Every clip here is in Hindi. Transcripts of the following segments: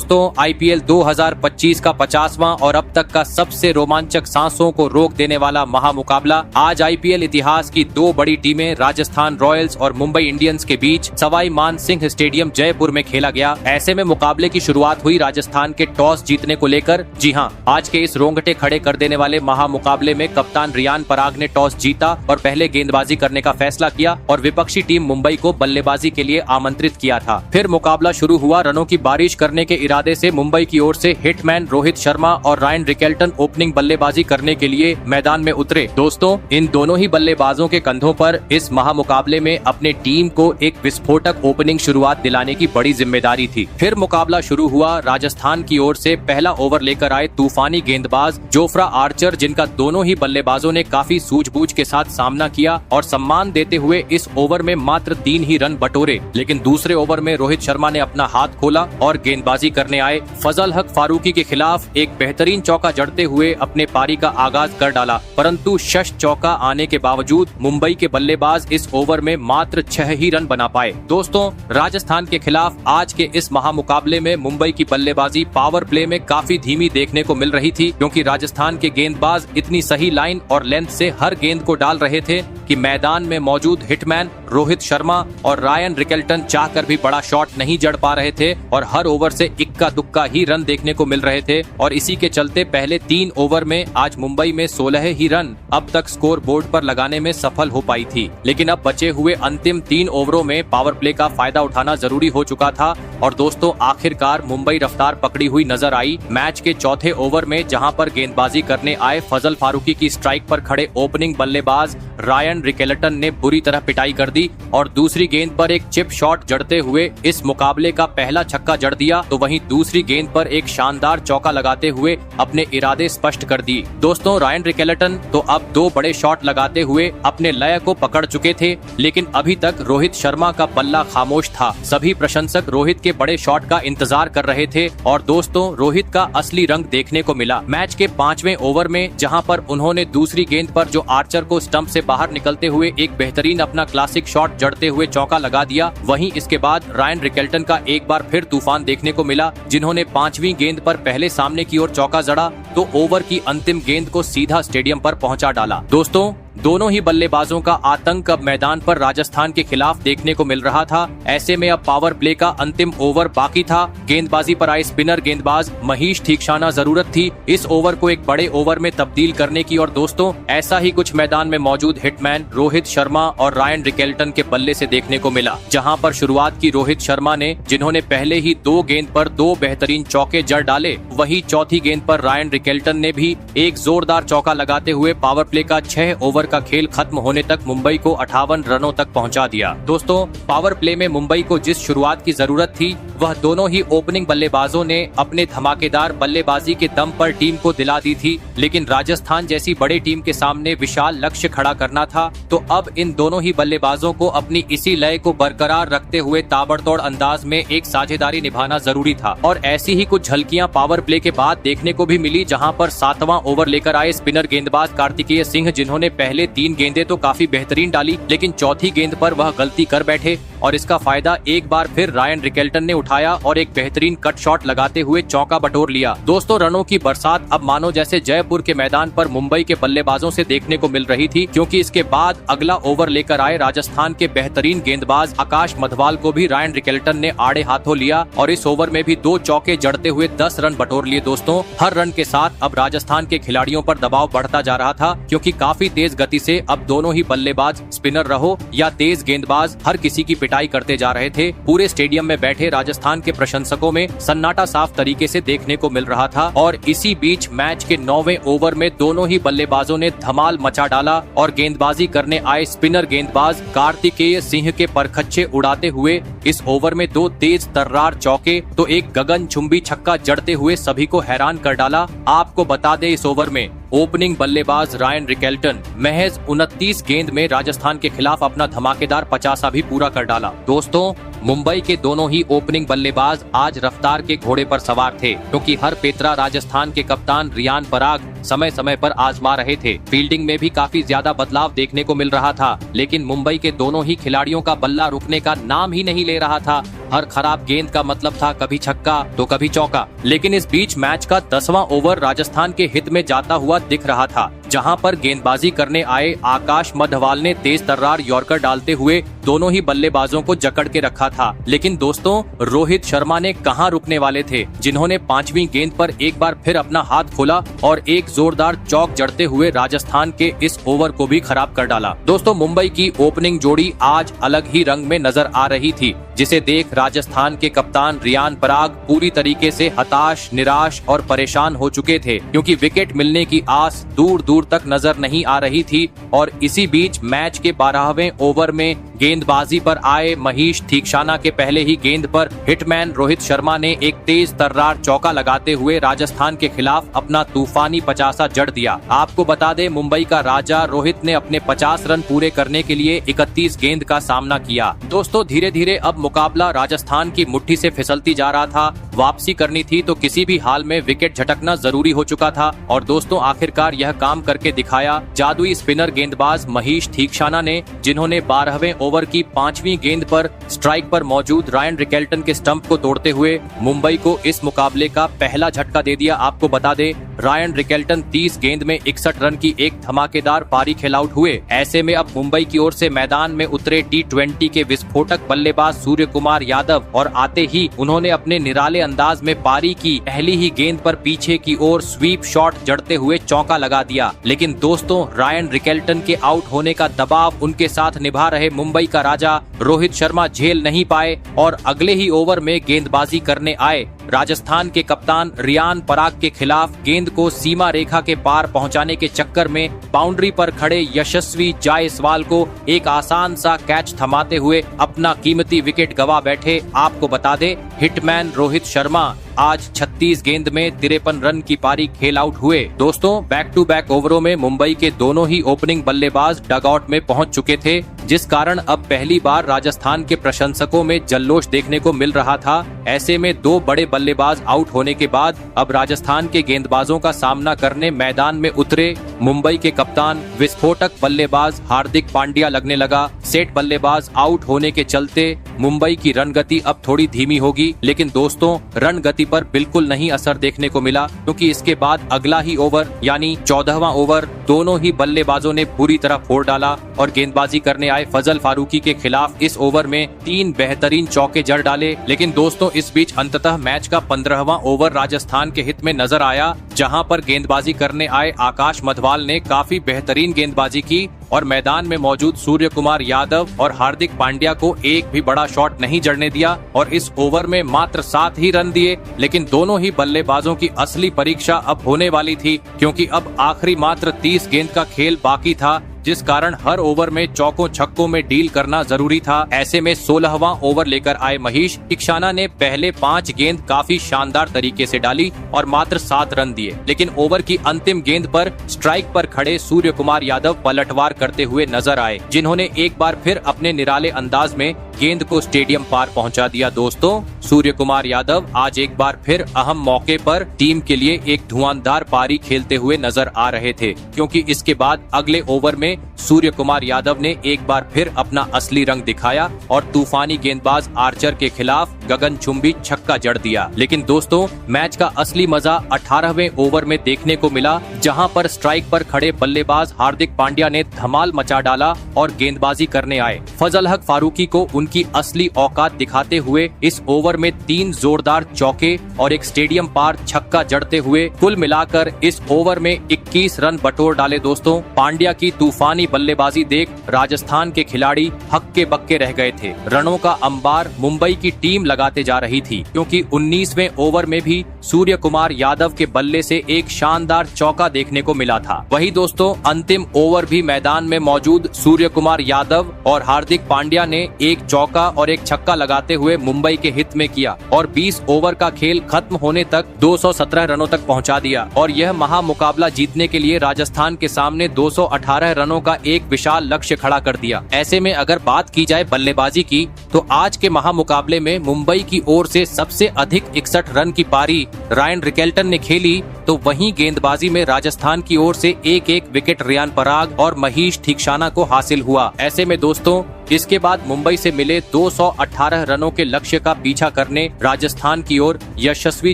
दोस्तों आईपीएल 2025 का 50वां और अब तक का सबसे रोमांचक सांसों को रोक देने वाला महामुकाबला आज आईपीएल इतिहास की दो बड़ी टीमें राजस्थान रॉयल्स और मुंबई इंडियंस के बीच सवाई मान सिंह स्टेडियम जयपुर में खेला गया। ऐसे में मुकाबले की शुरुआत हुई राजस्थान के टॉस जीतने को लेकर। जी हां, आज के इस रोंगटे खड़े कर देने वाले महामुकाबले में कप्तान रियान पराग ने टॉस जीता और पहले गेंदबाजी करने का फैसला किया और विपक्षी टीम मुंबई को बल्लेबाजी के लिए आमंत्रित किया था। फिर मुकाबला शुरू हुआ। रनों की बारिश करने के इरादे से मुंबई की ओर से हिटमैन रोहित शर्मा और रायन रिकेल्टन ओपनिंग बल्लेबाजी करने के लिए मैदान में उतरे। दोस्तों इन दोनों ही बल्लेबाजों के कंधों पर इस महामुकाबले में अपने टीम को एक विस्फोटक ओपनिंग शुरुआत दिलाने की बड़ी जिम्मेदारी थी। फिर मुकाबला शुरू हुआ। राजस्थान की ओर से पहला ओवर लेकर आए तूफानी गेंदबाज जोफ्रा आर्चर, जिनका दोनों ही बल्लेबाजों ने काफी सूझबूझ के साथ सामना किया और सम्मान देते हुए इस ओवर में मात्र 3 ही रन बटोरे। लेकिन दूसरे ओवर में रोहित शर्मा ने अपना हाथ खोला और गेंदबाजी करने आए फजल हक फारूकी के खिलाफ एक बेहतरीन चौका जड़ते हुए अपने पारी का आगाज कर डाला। परंतु शश चौका आने के बावजूद मुंबई के बल्लेबाज इस ओवर में मात्र 6 ही रन बना पाए। दोस्तों राजस्थान के खिलाफ आज के इस महामुकाबले में मुंबई की बल्लेबाजी पावर प्ले में काफी धीमी देखने को मिल रही थी, क्योंकि राजस्थान के गेंदबाज इतनी सही लाइन और लेंथ से हर गेंद को डाल रहे थे कि मैदान में मौजूद हिटमैन रोहित शर्मा और रायन रिकेल्टन चाहकर भी बड़ा शॉट नहीं जड़ पा रहे थे और हर ओवर से इक्का दुक्का ही रन देखने को मिल रहे थे। और इसी के चलते पहले 3 ओवर में आज मुंबई में 16 ही रन अब तक स्कोर बोर्ड पर लगाने में सफल हो पाई थी। लेकिन अब बचे हुए अंतिम 3 ओवरों में पावर प्ले का फायदा उठाना जरूरी हो चुका था और दोस्तों आखिरकार मुंबई रफ्तार पकड़ी हुई नजर आई। मैच के चौथे ओवर में जहां पर गेंदबाजी करने आए फजल फारूकी की स्ट्राइक पर खड़े ओपनिंग बल्लेबाज रायन रिकेल्टन ने बुरी तरह पिटाई कर दी और दूसरी गेंद पर एक चिप शॉट जड़ते हुए इस मुकाबले का पहला छक्का जड़ दिया, तो वहीं दूसरी गेंद पर एक शानदार चौका लगाते हुए अपने इरादे स्पष्ट कर दी। दोस्तों रायन रिकेल्टन तो अब 2 बड़े शॉट लगाते हुए अपने लय को पकड़ चुके थे, लेकिन अभी तक रोहित शर्मा का पल्ला खामोश था। सभी प्रशंसक रोहित के बड़े शॉट का इंतजार कर रहे थे और दोस्तों रोहित का असली रंग देखने को मिला। मैच के 5वें ओवर में जहां पर उन्होंने दूसरी गेंद पर जो आर्चर को स्टंप से बाहर निकलते हुए एक बेहतरीन अपना क्लासिक शॉट जड़ते हुए चौका लगा दिया, वहीं इसके बाद रायन रिकेल्टन का एक बार फिर तूफान देखने को मिला, जिन्होंने 5वीं गेंद पर पहले सामने की ओर चौका जड़ा तो ओवर की अंतिम गेंद को सीधा स्टेडियम पर पहुंचा डाला। दोस्तों दोनों ही बल्लेबाजों का आतंक अब मैदान पर राजस्थान के खिलाफ देखने को मिल रहा था। ऐसे में अब पावर प्ले का अंतिम ओवर बाकी था। गेंदबाजी पर आए स्पिनर गेंदबाज महीश ठीकशाना जरूरत थी इस ओवर को एक बड़े ओवर में तब्दील करने की। और दोस्तों ऐसा ही कुछ मैदान में मौजूद हिटमैन रोहित शर्मा और रायन रिकेल्टन के बल्ले से देखने को मिला, जहां पर शुरुआत की रोहित शर्मा ने, जिन्होंने पहले ही 2 गेंद पर 2 बेहतरीन चौके जड़ डाले। वहीं चौथी गेंद पर रायन रिकेल्टन ने भी एक जोरदार चौका लगाते हुए पावर प्ले का 6 ओवर का खेल खत्म होने तक मुंबई को 58 रनों तक पहुंचा दिया। दोस्तों पावर प्ले में मुंबई को जिस शुरुआत की जरूरत थी वह दोनों ही ओपनिंग बल्लेबाजों ने अपने धमाकेदार बल्लेबाजी के दम पर टीम को दिला दी थी, लेकिन राजस्थान जैसी बड़ी टीम के सामने विशाल लक्ष्य खड़ा करना था। तो अब इन दोनों ही बल्लेबाजों को अपनी इसी लय को बरकरार रखते हुए ताबड़तोड़ अंदाज में एक साझेदारी निभाना जरूरी था। और ऐसी ही कुछ झलकियां पावर प्ले के बाद देखने को भी मिली, जहां पर 7वां ओवर लेकर आए स्पिनर गेंदबाज कार्तिकेय सिंह, जिन्होंने पहले 3 गेंदें तो काफी बेहतरीन डाली, लेकिन चौथी गेंद पर वह गलती कर बैठे और इसका फायदा एक बार फिर रायन रिकेल्टन ने उठाया और एक बेहतरीन कट शॉट लगाते हुए चौका बटोर लिया। दोस्तों रनों की बरसात अब मानो जैसे जयपुर के मैदान पर मुंबई के बल्लेबाजों से देखने को मिल रही थी, क्योंकि इसके बाद अगला ओवर लेकर आए राजस्थान के बेहतरीन गेंदबाज आकाश मधवाल को भी रायन रिकेल्टन ने आड़े हाथों लिया और इस ओवर में भी 2 चौके जड़ते हुए 10 रन बटोर लिए। दोस्तों हर रन के साथ अब राजस्थान के खिलाड़ियों पर दबाव बढ़ता जा रहा था, क्योंकि काफी तेज गति से अब दोनों ही बल्लेबाज स्पिनर रहो या तेज गेंदबाज हर किसी की पिटाई करते जा रहे थे। पूरे स्टेडियम में बैठे राजस्थान के प्रशंसकों में सन्नाटा साफ तरीके से देखने को मिल रहा था। और इसी बीच मैच के 9वें ओवर में दोनों ही बल्लेबाजों ने धमाल मचा डाला और गेंदबाजी करने आए स्पिनर गेंदबाज कार्तिकेय सिंह के परखच्चे उड़ाते हुए इस ओवर में 2 तेज तर्रार चौके तो एक गगनचुंबी छक्का जड़ते हुए सभी को हैरान कर डाला। आपको बता दें इस ओवर में ओपनिंग बल्लेबाज रायन रिकेल्टन महज 29 गेंद में राजस्थान के खिलाफ अपना धमाकेदार 50 भी पूरा कर डाला। दोस्तों मुंबई के दोनों ही ओपनिंग बल्लेबाज आज रफ्तार के घोड़े पर सवार थे, क्योंकि हर पेतरा राजस्थान के कप्तान रियान पराग समय समय पर आजमा रहे थे। फील्डिंग में भी काफी ज्यादा बदलाव देखने को मिल रहा था, लेकिन मुंबई के दोनों ही खिलाड़ियों का बल्ला रुकने का नाम ही नहीं ले रहा था। हर खराब गेंद का मतलब था कभी छक्का तो कभी चौका। लेकिन इस बीच मैच का 10वां ओवर राजस्थान के हित में जाता हुआ दिख रहा था, जहां पर गेंदबाजी करने आए आकाश मध्यवाल ने तेज तर्रार यॉर्कर डालते हुए दोनों ही बल्लेबाजों को जकड़ के रखा था। लेकिन दोस्तों, रोहित शर्मा ने कहां रुकने वाले थे, जिन्होंने 5वीं गेंद पर एक बार फिर अपना हाथ खोला और एक जोरदार चौक जड़ते हुए राजस्थान के इस ओवर को भी खराब कर डाला। दोस्तों, मुंबई की ओपनिंग जोड़ी आज अलग ही रंग में नजर आ रही थी, जिसे देख राजस्थान के कप्तान रियान पराग पूरी तरीके से हताश, निराश और परेशान हो चुके थे, क्योंकि विकेट मिलने की आस दूर दूर तक नजर नहीं आ रही थी। और इसी बीच मैच के 12वें ओवर में गेंदबाजी पर आए महीश थीक्षाना के पहले ही गेंद पर हिटमैन रोहित शर्मा ने एक तेज तर्रार चौका लगाते हुए राजस्थान के खिलाफ अपना तूफानी 50 जड़ दिया। आपको बता दें, मुंबई का राजा रोहित ने अपने 50 रन पूरे करने के लिए 31 गेंद का सामना किया। दोस्तों, धीरे धीरे अब मुकाबला राजस्थान की मुट्ठी से फिसलती जा रहा था। वापसी करनी थी तो किसी भी हाल में विकेट झटकना जरूरी हो चुका था। और दोस्तों, आखिरकार यह काम करके दिखाया जादुई स्पिनर गेंदबाज महीश थीक्षाना ने, जिन्होंने 12वें ओवर की 5वीं गेंद पर स्ट्राइक पर मौजूद रायन रिकेल्टन के स्टंप को तोड़ते हुए मुंबई को इस मुकाबले का पहला झटका दे दिया। आपको बता दें, रायन रिकेल्टन 30 गेंद में 61 रन की एक धमाकेदार पारी खेल आउट हुए। ऐसे में अब मुंबई की ओर से मैदान में उतरे T20 के विस्फोटक बल्लेबाज सूर्य कुमार यादव, और आते ही उन्होंने अपने निराले अंदाज में पारी की पहली ही गेंद पर पीछे की ओर स्वीप शॉट जड़ते हुए चौका लगा दिया। लेकिन दोस्तों, रायन रिकेल्टन के आउट होने का दबाव उनके साथ निभा रहे मुंबई का राजा रोहित शर्मा झेल नहीं पाए और अगले ही ओवर में गेंदबाजी करने आए राजस्थान के कप्तान रियान पराग के खिलाफ गेंद को सीमा रेखा के पार पहुंचाने के चक्कर में बाउंड्री पर खड़े यशस्वी जायसवाल को एक आसान सा कैच थमाते हुए अपना कीमती विकेट गवा बैठे। आपको बता दे, हिटमैन रोहित शर्मा आज 36 गेंद में 53 रन की पारी खेल आउट हुए। दोस्तों, बैक टू बैक ओवरों में मुंबई के दोनों ही ओपनिंग बल्लेबाज डगआउट में पहुंच चुके थे, जिस कारण अब पहली बार राजस्थान के प्रशंसकों में जल्लोष देखने को मिल रहा था। ऐसे में दो बड़े बल्लेबाज आउट होने के बाद अब राजस्थान के गेंदबाजों का सामना करने मैदान में उतरे मुंबई के कप्तान विस्फोटक बल्लेबाज हार्दिक पांड्या लगने लगा। सेट बल्लेबाज आउट होने के चलते मुंबई की रन गति अब थोड़ी धीमी होगी, लेकिन दोस्तों, रन गति पर बिल्कुल नहीं असर देखने को मिला, क्योंकि इसके बाद अगला ही ओवर यानी 14वां ओवर दोनों ही बल्लेबाजों ने पूरी तरह फोड़ डाला और गेंदबाजी करने आए फजल फारूकी के खिलाफ इस ओवर में 3 बेहतरीन चौके जड़ डाले। लेकिन दोस्तों, इस बीच अंततः मैच का 15वां ओवर राजस्थान के हित में नजर आया, जहां पर गेंदबाजी करने आए आकाश मध्यवाल ने काफी बेहतरीन गेंदबाजी की और मैदान में मौजूद सूर्य कुमार यादव और हार्दिक पांड्या को एक भी बड़ा शॉट नहीं जड़ने दिया और इस ओवर में मात्र 7 ही रन दिए। लेकिन दोनों ही बल्लेबाजों की असली परीक्षा अब होने वाली थी, क्योंकि अब आखिरी मात्र 30 गेंद का खेल बाकी था, जिस कारण हर ओवर में चौकों छक्कों में डील करना जरूरी था। ऐसे में 16वां ओवर लेकर आए महीश थीक्षाना ने पहले 5 गेंद काफी शानदार तरीके से डाली और मात्र 7 रन दिए। लेकिन ओवर की अंतिम गेंद पर स्ट्राइक पर खड़े सूर्य कुमार यादव पलटवार करते हुए नजर आए, जिन्होंने एक बार फिर अपने निराले अंदाज में गेंद को स्टेडियम पार पहुंचा दिया। दोस्तों, सूर्य कुमार यादव आज एक बार फिर अहम मौके पर टीम के लिए एक धुआंधार पारी खेलते हुए नजर आ रहे थे, क्योंकि इसके बाद अगले ओवर में सूर्य कुमार यादव ने एक बार फिर अपना असली रंग दिखाया और तूफानी गेंदबाज आर्चर के खिलाफ गगनचुंबी छक्का जड़ दिया। लेकिन दोस्तों, मैच का असली मजा 18वें ओवर में देखने को मिला, जहां पर स्ट्राइक पर खड़े बल्लेबाज हार्दिक पांड्या ने धमाल मचा डाला और गेंदबाजी करने आए फजल हक फारूकी को उनकी असली औकात दिखाते हुए इस ओवर में 3 जोरदार चौके और एक स्टेडियम पार छक्का जड़ते हुए कुल मिलाकर इस ओवर में 21 रन बटोर डाले। दोस्तों, पांड्या की तूफानी बल्लेबाजी देख राजस्थान के खिलाड़ी हक्के बक्के रह गए थे। रनों का अंबार मुंबई की टीम लगाते जा रही थी, क्योंकि 19वें ओवर में भी सूर्य कुमार यादव के बल्ले से एक शानदार चौका देखने को मिला था। वही दोस्तों, अंतिम ओवर भी मैदान में मौजूद सूर्य कुमार यादव और हार्दिक पांड्या ने एक चौका और एक छक्का लगाते हुए मुंबई के हित में किया और 20 ओवर का खेल खत्म होने तक 217 रनों तक पहुंचा दिया और यह महामुकाबला जीतने के लिए राजस्थान के सामने 218 रनों का एक विशाल लक्ष्य खड़ा कर दिया। ऐसे में अगर बात की जाए बल्लेबाजी की, तो आज के महामुकाबले में मुंबई की ओर से सबसे अधिक 61 रन की पारी रायन रिकेल्टन ने खेली तो वहीं गेंदबाजी में राजस्थान की ओर से एक एक विकेट रियान पराग और महीश ठीकशाना को हासिल हुआ। ऐसे में दोस्तों इसके बाद मुंबई से मिले 218 रनों के लक्ष्य का पीछा करने राजस्थान की ओर यशस्वी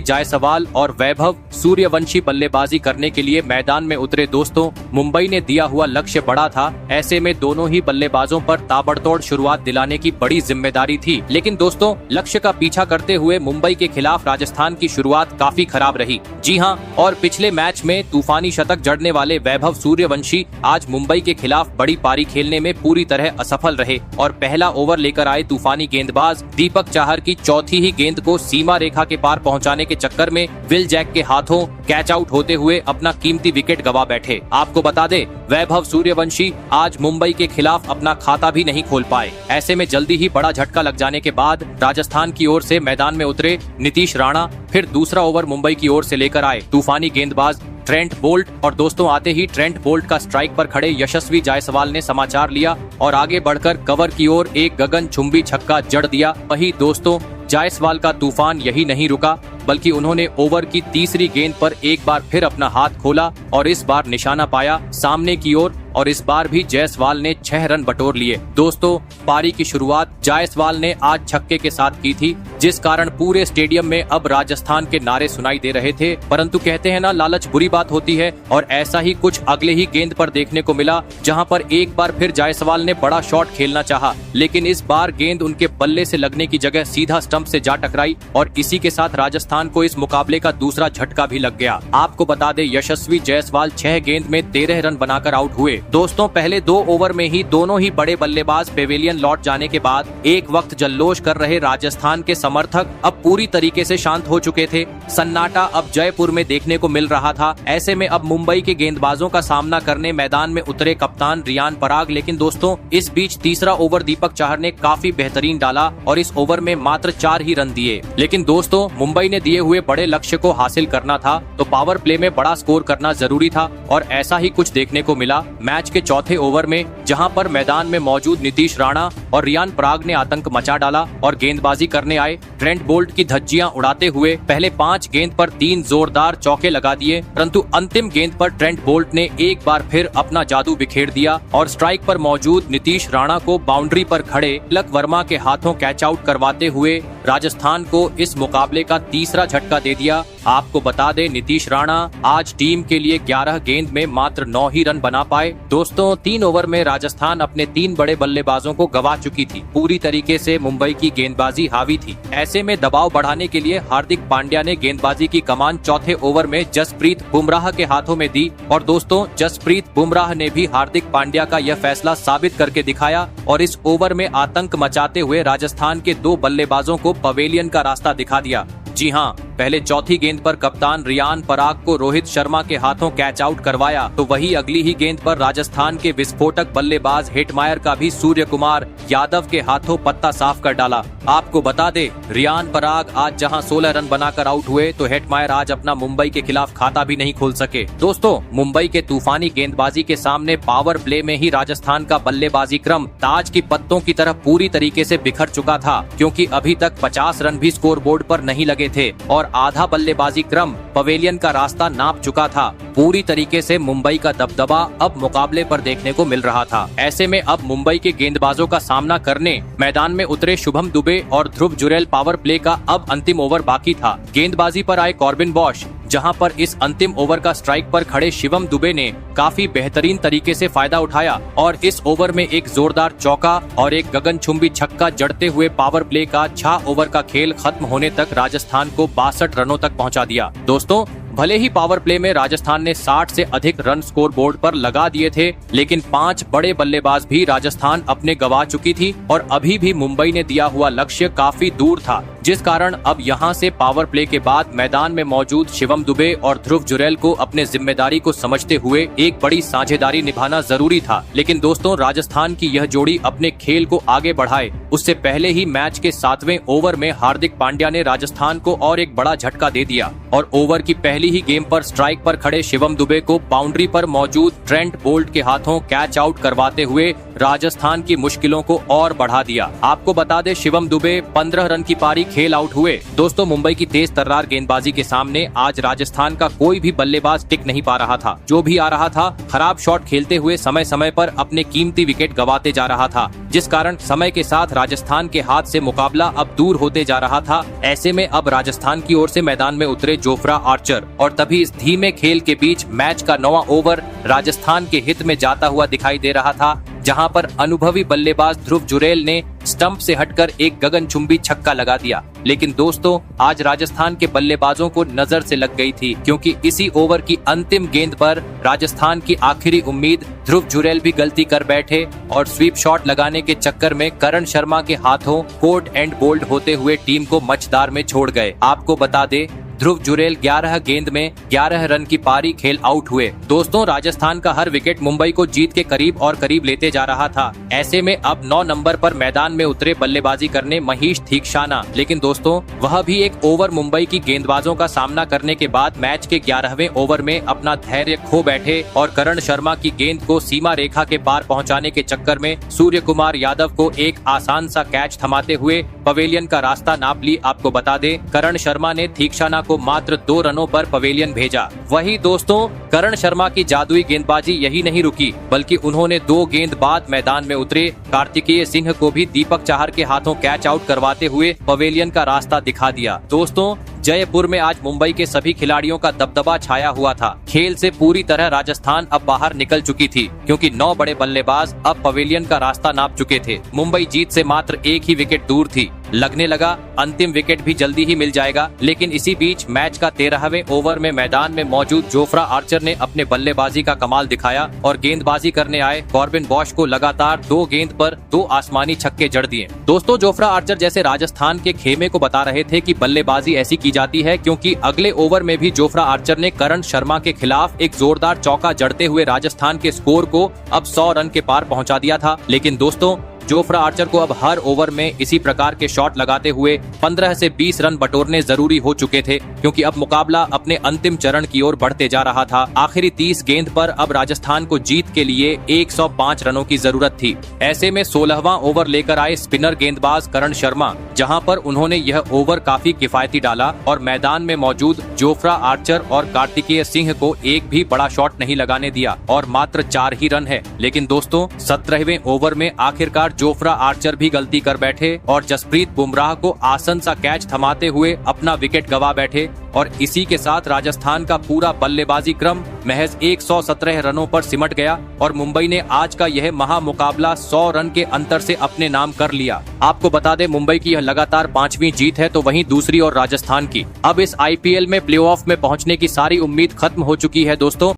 जायसवाल और वैभव सूर्यवंशी बल्लेबाजी करने के लिए मैदान में उतरे। दोस्तों मुंबई ने दिया हुआ लक्ष्य बड़ा था, ऐसे में दोनों ही बल्लेबाजों पर ताबड़तोड़ शुरुआत दिलाने की बड़ी जिम्मेदारी थी। लेकिन दोस्तों लक्ष्य का पीछा करते हुए मुंबई के खिलाफ राजस्थान की शुरुआत काफी खराब रही। जी हां, और पिछले मैच में तूफानी शतक जड़ने वाले वैभव सूर्यवंशी आज मुंबई के खिलाफ बड़ी पारी खेलने में पूरी तरह असफल रहे और पहला ओवर लेकर आए तूफानी गेंदबाज दीपक चाहर की चौथी ही गेंद को सीमा रेखा के पार पहुंचाने के चक्कर में विल जैक के हाथों कैच आउट होते हुए अपना कीमती विकेट गवा बैठे। आपको बता दें वैभव सूर्यवंशी आज मुंबई के खिलाफ अपना खाता भी नहीं खोल पाए। ऐसे में जल्दी ही बड़ा झटका लग जाने के बाद राजस्थान की ओर से मैदान में उतरे नीतीश राणा फिर दूसरा ओवर मुंबई की ओर से लेकर आए तूफानी गेंदबाज ट्रेंट बोल्ट। और दोस्तों आते ही ट्रेंट बोल्ट का स्ट्राइक पर खड़े यशस्वी जायसवाल ने समाचार लिया और आगे बढ़कर कवर की ओर एक गगनचुंबी छक्का जड़ दिया। वही दोस्तों जायसवाल का तूफान यही नहीं रुका, बल्कि उन्होंने ओवर की तीसरी गेंद पर एक बार फिर अपना हाथ खोला और इस बार निशाना पाया सामने की ओर और इस बार भी जायसवाल ने 6 रन बटोर लिए। दोस्तों पारी की शुरुआत जायसवाल ने आज छक्के के साथ की थी, जिस कारण पूरे स्टेडियम में अब राजस्थान के नारे सुनाई दे रहे थे। परंतु कहते हैं ना, लालच बुरी बात होती है और ऐसा ही कुछ अगले ही गेंद पर देखने को मिला, जहां पर एक बार फिर जायसवाल ने बड़ा शॉट खेलना चाहा, लेकिन इस बार गेंद उनके बल्ले से लगने की जगह सीधा स्टंप से जा टकराई और इसी के साथ राजस्थान को इस मुकाबले का दूसरा झटका भी लग गया। आपको बता दें यशस्वी जायसवाल 6 गेंद में 13 रन बनाकर आउट हुए। दोस्तों पहले 2 ओवर में ही दोनों ही बड़े बल्लेबाज पेवेलियन लौट जाने के बाद एक वक्त जल्लोष कर रहे राजस्थान के समर्थक अब पूरी तरीके से शांत हो चुके थे। सन्नाटा अब जयपुर में देखने को मिल रहा था। ऐसे में अब मुंबई के गेंदबाजों का सामना करने मैदान में उतरे कप्तान रियान पराग। लेकिन दोस्तों इस बीच तीसरा ओवर दीपक चाहर ने काफी बेहतरीन डाला और इस ओवर में मात्र 4 ही रन दिए। लेकिन दोस्तों मुंबई ने दिए हुए बड़े लक्ष्य को हासिल करना था तो पावर प्ले में बड़ा स्कोर करना जरूरी था और ऐसा ही कुछ देखने को मिला। मैच के चौथे ओवर में जहां पर मैदान में मौजूद नीतीश राणा और रियान पराग ने आतंक मचा डाला और गेंदबाजी करने आए ट्रेंट बोल्ट की धज्जियां उड़ाते हुए पहले 5 गेंद पर 3 जोरदार चौके लगा दिए, परंतु अंतिम गेंद पर ट्रेंट बोल्ट ने एक बार फिर अपना जादू बिखेर दिया और स्ट्राइक पर मौजूद नीतीश राणा को बाउंड्री पर खड़े तिलक वर्मा के हाथों कैच आउट करवाते हुए राजस्थान को इस मुकाबले का तीसरा झटका दे दिया। आपको बता दें नीतीश राणा आज टीम के लिए 11 गेंद में मात्र 9 ही रन बना पाए। दोस्तों 3 ओवर में राजस्थान अपने 3 बड़े बल्लेबाजों को गवा चुकी थी। पूरी तरीके से मुंबई की गेंदबाजी हावी थी। ऐसे में दबाव बढ़ाने के लिए हार्दिक पांड्या ने गेंदबाजी की कमान चौथे ओवर में जसप्रीत बुमराह के हाथों में दी और दोस्तों जसप्रीत बुमराह ने भी हार्दिक पांड्या का यह फैसला साबित करके दिखाया और इस ओवर में आतंक मचाते हुए राजस्थान के 2 बल्लेबाजों को पवेलियन का रास्ता दिखा दिया। जी हां, पहले चौथी गेंद पर कप्तान रियान पराग को रोहित शर्मा के हाथों कैच आउट करवाया तो वही अगली ही गेंद पर राजस्थान के विस्फोटक बल्लेबाज हेटमायर का भी सूर्य कुमार यादव के हाथों पत्ता साफ कर डाला। आपको बता दे रियान पराग आज जहां 16 रन बनाकर आउट हुए तो हेटमायर आज अपना मुंबई के खिलाफ खाता भी नहीं खोल सके। दोस्तों मुंबई के तूफानी गेंदबाजी के सामने पावर प्ले में ही राजस्थान का बल्लेबाजी क्रम ताज की पत्तों की तरह पूरी तरीके से बिखर चुका था, क्योंकि अभी तक 50 रन भी स्कोर बोर्ड पर नहीं लगे थे और आधा बल्लेबाजी क्रम पवेलियन का रास्ता नाप चुका था। पूरी तरीके से मुंबई का दबदबा अब मुकाबले पर देखने को मिल रहा था। ऐसे में अब मुंबई के गेंदबाजों का सामना करने मैदान में उतरे शुभम दुबे और ध्रुव जुरैल। पावर प्ले का अब अंतिम ओवर बाकी था। गेंदबाजी पर आए कॉर्बिन बॉश, जहां पर इस अंतिम ओवर का स्ट्राइक पर खड़े शिवम दुबे ने काफी बेहतरीन तरीके से फायदा उठाया और इस ओवर में एक जोरदार चौका और एक गगनचुंबी छक्का जड़ते हुए पावर प्ले का 6 ओवर का खेल खत्म होने तक राजस्थान को 62 रनों तक पहुंचा दिया। दोस्तों भले ही पावर प्ले में राजस्थान ने 60 से अधिक रन स्कोर बोर्ड पर लगा दिए थे, लेकिन 5 बड़े बल्लेबाज भी राजस्थान अपने गवा चुकी थी और अभी भी मुंबई ने दिया हुआ लक्ष्य काफी दूर था, जिस कारण अब यहां से पावर प्ले के बाद मैदान में मौजूद शिवम दुबे और ध्रुव जुरैल को अपने जिम्मेदारी को समझते हुए एक बड़ी साझेदारी निभाना जरूरी था। लेकिन दोस्तों राजस्थान की यह जोड़ी अपने खेल को आगे बढ़ाए उससे पहले ही मैच के 7वें ओवर में हार्दिक पांड्या ने राजस्थान को और एक बड़ा झटका दे दिया और ओवर की पहली ही गेम पर स्ट्राइक पर खड़े शिवम दुबे को बाउंड्री पर मौजूद ट्रेंट बोल्ट के हाथों कैच आउट करवाते हुए राजस्थान की मुश्किलों को और बढ़ा दिया। आपको बता दें, शिवम दुबे 15 रन की पारी खेल आउट हुए। दोस्तों, मुंबई की तेज तर्रार गेंदबाजी के सामने आज राजस्थान का कोई भी बल्लेबाज टिक नहीं पा रहा था। जो भी आ रहा था, खराब शॉट खेलते हुए समय समय पर अपने कीमती विकेट गंवाते जा रहा था, जिस कारण समय के साथ राजस्थान के हाथ से मुकाबला अब दूर होते जा रहा था। ऐसे में अब राजस्थान की ओर से मैदान में उतरे जोफ्रा आर्चर, और तभी इस धीमे खेल के बीच मैच का 9वां ओवर राजस्थान के हित में जाता हुआ दिखाई दे रहा था, जहां पर अनुभवी बल्लेबाज ध्रुव जुरेल ने स्टंप से हटकर एक गगनचुंबी छक्का लगा दिया। लेकिन दोस्तों, आज राजस्थान के बल्लेबाजों को नजर से लग गई थी, क्योंकि इसी ओवर की अंतिम गेंद पर राजस्थान की आखिरी उम्मीद ध्रुव जुरेल भी गलती कर बैठे और स्वीप शॉट लगाने के चक्कर में करण शर्मा के हाथों कोट एंड बोल्ड होते हुए टीम को मचदार में छोड़ गए। आपको बता दे, ध्रुव जुरेल 11 गेंद में 11 रन की पारी खेल आउट हुए। दोस्तों, राजस्थान का हर विकेट मुंबई को जीत के करीब और करीब लेते जा रहा था। ऐसे में अब 9 नंबर पर मैदान में उतरे बल्लेबाजी करने महीश थीक्षाना, लेकिन दोस्तों वह भी एक ओवर मुंबई की गेंदबाजों का सामना करने के बाद मैच के 11वें ओवर में अपना धैर्य खो बैठे और करण शर्मा की गेंद को सीमा रेखा के पार पहुँचाने के चक्कर में सूर्य कुमार यादव को एक आसान सा कैच थमाते हुए पवेलियन का रास्ता नाप ली। आपको बता दे, करण शर्मा ने थीक्षाना को मात्र 2 रनों पर पवेलियन भेजा। वही दोस्तों, करण शर्मा की जादुई गेंदबाजी यही नहीं रुकी, बल्कि उन्होंने 2 गेंद बाद मैदान में उतरे कार्तिकेय सिंह को भी दीपक चाहर के हाथों कैच आउट करवाते हुए पवेलियन का रास्ता दिखा दिया। दोस्तों, जयपुर में आज मुंबई के सभी खिलाड़ियों का दबदबा छाया हुआ था। खेल से पूरी तरह राजस्थान अब बाहर निकल चुकी थी, क्योंकि 9 बड़े बल्लेबाज अब पवेलियन का रास्ता नाप चुके थे। मुंबई जीत से मात्र 1 ही विकेट दूर थी। लगने लगा अंतिम विकेट भी जल्दी ही मिल जाएगा, लेकिन इसी बीच मैच का 13वें ओवर में मैदान में मौजूद जोफ्रा आर्चर ने अपने बल्लेबाजी का कमाल दिखाया और गेंदबाजी करने आए कॉर्बिन बॉश को लगातार 2 गेंद पर 2 आसमानी छक्के जड़ दिए। दोस्तों, जोफ्रा आर्चर जैसे राजस्थान के खेमे को बता रहे थे कि बल्लेबाजी ऐसी की जाती है, क्योंकि अगले ओवर में भी जोफ्रा आर्चर ने करण शर्मा के खिलाफ एक जोरदार चौका जड़ते हुए राजस्थान के स्कोर को अब 100 रन के पार पहुंचा दिया था। लेकिन दोस्तों, जोफ्रा आर्चर को अब हर ओवर में इसी प्रकार के शॉट लगाते हुए 15 से 20 रन बटोरने जरूरी हो चुके थे, क्योंकि अब मुकाबला अपने अंतिम चरण की ओर बढ़ते जा रहा था। आखिरी 30 गेंद पर अब राजस्थान को जीत के लिए 105 रनों की जरूरत थी। ऐसे में 16वां ओवर लेकर आए स्पिनर गेंदबाज करण शर्मा, जहां पर उन्होंने यह ओवर काफी किफायती डाला और मैदान में मौजूद जोफ्रा आर्चर और कार्तिकेय सिंह को एक भी बड़ा शॉट नहीं लगाने दिया और मात्र 4 ही रन है। लेकिन दोस्तों, 17वें ओवर में आखिरकार जोफ्रा आर्चर भी गलती कर बैठे और जसप्रीत बुमराह को आसन सा कैच थमाते हुए अपना विकेट गवा बैठे, और इसी के साथ राजस्थान का पूरा बल्लेबाजी क्रम महज 117 रनों पर सिमट गया और मुंबई ने आज का यह महामुकाबला 100 रन के अंतर से अपने नाम कर लिया। आपको बता दें, मुंबई की यह लगातार 5वीं जीत है, तो वहीं दूसरी और राजस्थान की। अब इस IPL में प्लेऑफ में पहुंचने की सारी उम्मीद खत्म हो चुकी है दोस्तों।